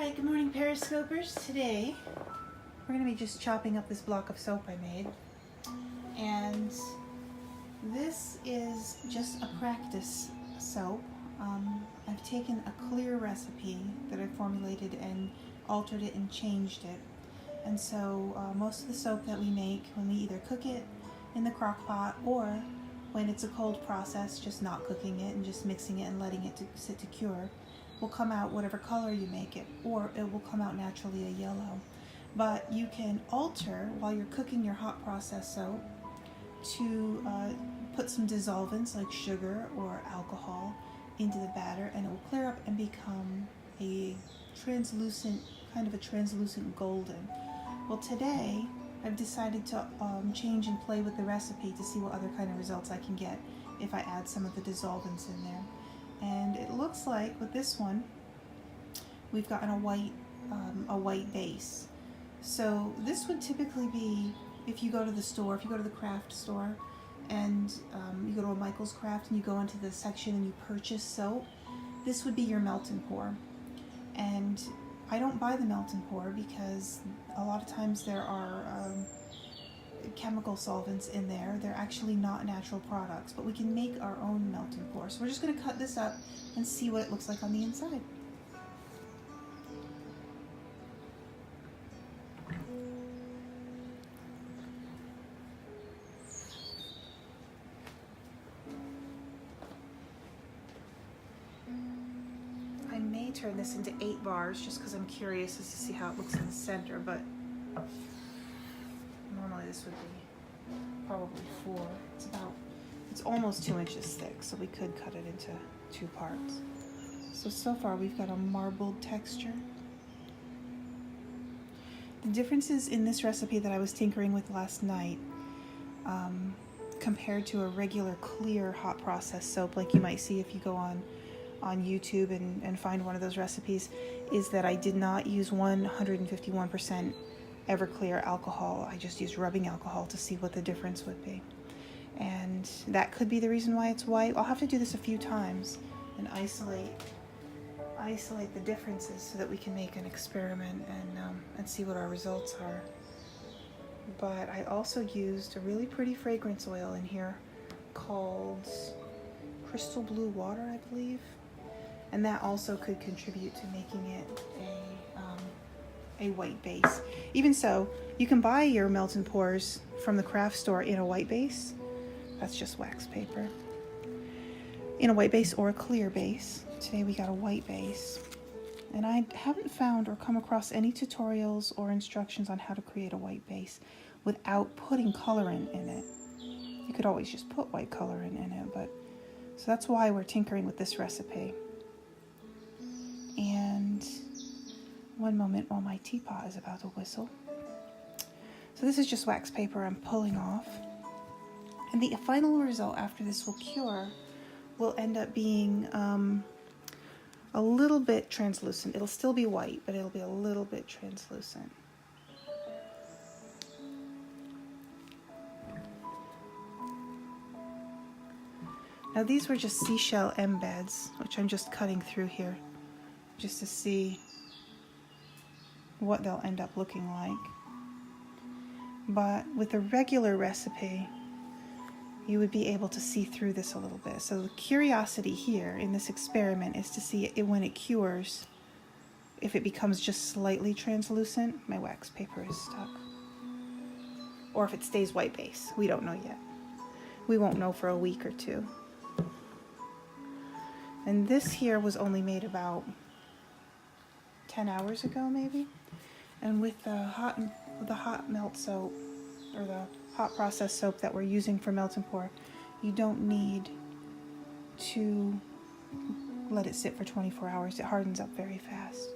Alright, good morning Periscopers. Today we're going to be just chopping up this block of soap I made. And this is just a practice soap. I've taken a clear recipe that I formulated and altered it and changed it. And so most of the soap that we make, when we either cook it in the crock pot or when it's a cold process, just not cooking it and just mixing it and letting it sit to cure, will come out whatever color you make it, or it will come out naturally a yellow. But you can alter while you're cooking your hot process soap to put some dissolvents like sugar or alcohol into the batter, and it will clear up and become a translucent, kind of a translucent golden. Well, today I've decided to change and play with the recipe to see what other kind of results I can get if I add some of the dissolvents in there. And it looks like with this one, we've gotten a white base. So this would typically be, if you go to the store, if you go to the craft store, and you go to a Michael's Craft and you go into the section and you purchase soap, this would be your melt and pour. And I don't buy the melt and pour because a lot of times there are chemical solvents in there. They're actually not natural products, but we can make our own melt and pour. So we're just going to cut this up and see what it looks like on the inside. I may turn this into 8 bars just because I'm curious as to see how it looks in the center, but normally this would be probably 4. It's almost 2 inches thick, so we could cut it into 2 parts. So far we've got a marbled texture. The differences in this recipe that I was tinkering with last night compared to a regular clear hot process soap like you might see if you go on YouTube and find one of those recipes, is that I did not use 151% Everclear alcohol. I just used rubbing alcohol to see what the difference would be. And that could be the reason why it's white. I'll have to do this a few times and isolate the differences so that we can make an experiment and see what our results are. But I also used a really pretty fragrance oil in here called Crystal Blue Water, I believe. And that also could contribute to making it a white base. Even so, you can buy your melt and pours from the craft store in a white base. That's just wax paper. In a white base or a clear base. Today we got a white base. And I haven't found or come across any tutorials or instructions on how to create a white base without putting colorant in it. You could always just put white colorant in it, but so that's why we're tinkering with this recipe. And one moment while my teapot is about to whistle. So this is just wax paper I'm pulling off. And the final result after this will cure will end up being a little bit translucent. It'll still be white, but it'll be a little bit translucent. Now these were just seashell embeds, which I'm just cutting through here just to see what they'll end up looking like. But with a regular recipe, you would be able to see through this a little bit. So the curiosity here in this experiment is to see it when it cures, if it becomes just slightly translucent. My wax paper is stuck. Or if it stays white base. We don't know yet. We won't know for a week or 2. And this here was only made about 10 hours ago, maybe. And with the hot melt soap, or the hot process soap that we're using for melt and pour, you don't need to let it sit for 24 hours. It hardens up very fast.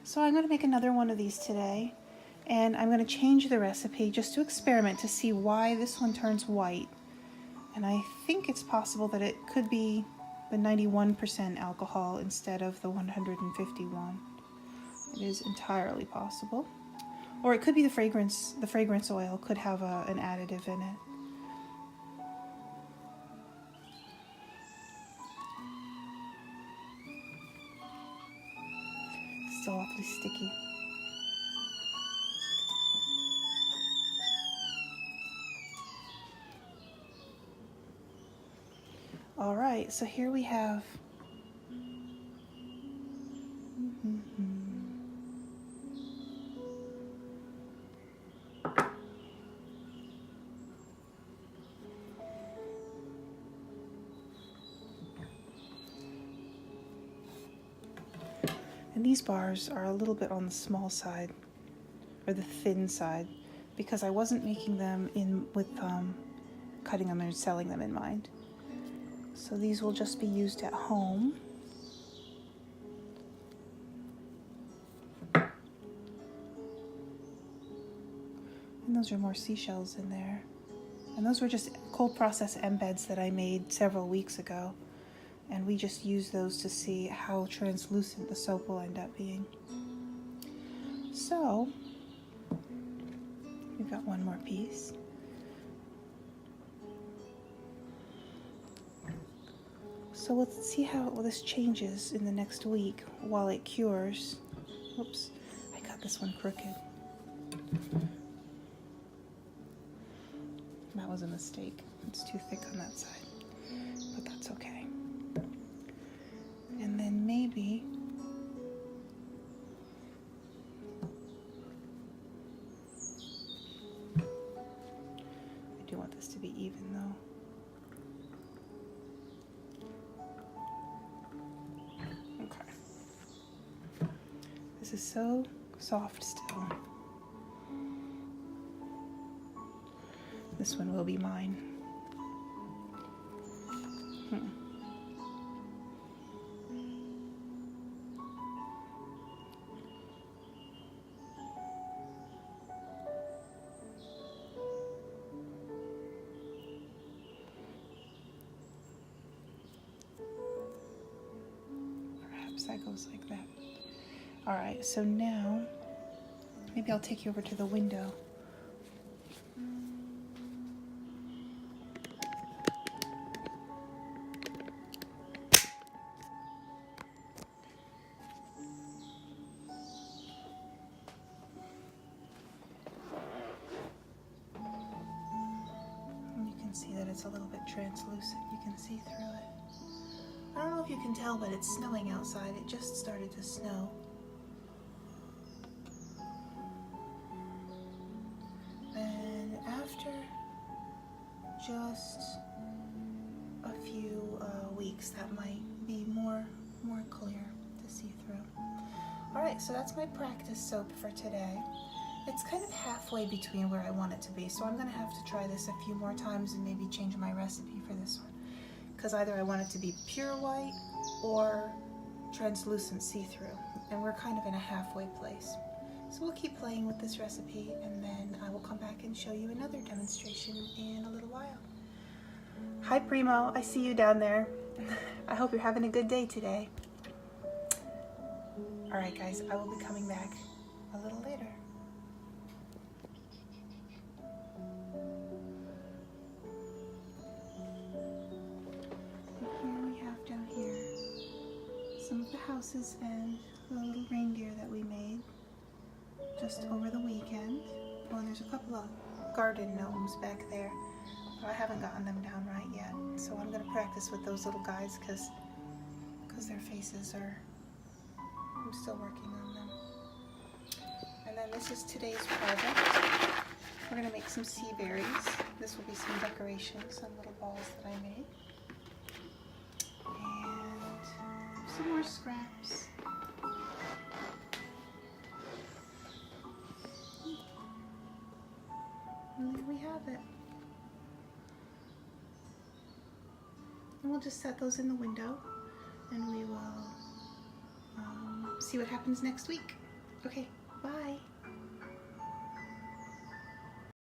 So I'm going to make another one of these today, And I'm going to change the recipe just to experiment to see why this one turns white. And I think it's possible that it could be the 91% alcohol instead of the 151. It is entirely possible. Or it could be the fragrance oil could have an additive in it. Still awfully sticky. All right, so here we have and these bars are a little bit on the small side, or the thin side, because I wasn't making them with cutting them and selling them in mind. So these will just be used at home. And those are more seashells in there. And those were just cold process embeds that I made several weeks ago. And we just use those to see how translucent the soap will end up being. So, we've got one more piece. So let's see how this changes in the next week while it cures. Oops, I got this one crooked. That was a mistake. It's too thick on that side, but that's okay. And then maybe I do want this to be even though. This is so soft still. This one will be mine. Perhaps that goes like that. All right, so now maybe I'll take you over to the window. And you can see that it's a little bit translucent. You can see through it. I don't know if you can tell, but it's snowing outside. It just started to snow. Just a few weeks that might be more clear to see through. All right, so that's my practice soap for today. It's kind of halfway between where I want it to be, so I'm gonna have to try this a few more times and maybe change my recipe for this one, because either I want it to be pure white or translucent see-through, and we're kind of in a halfway place. So we'll keep playing with this recipe, and then I will come back and show you another demonstration in a little while. Hi Primo, I see you down there. I hope you're having a good day today. Alright guys, I will be coming back a little later. And here we have down here some of the houses and the little reindeer that we made just over the weekend. Well, there's a couple of garden gnomes back there, but I haven't gotten them down right yet. So I'm going to practice with those little guys because their faces are, I'm still working on them. And then this is today's project. We're going to make some sea berries. This will be some decorations, some little balls that I made. And some more scraps. And there we have it. And we'll just set those in the window and we will see what happens next week. Okay, bye.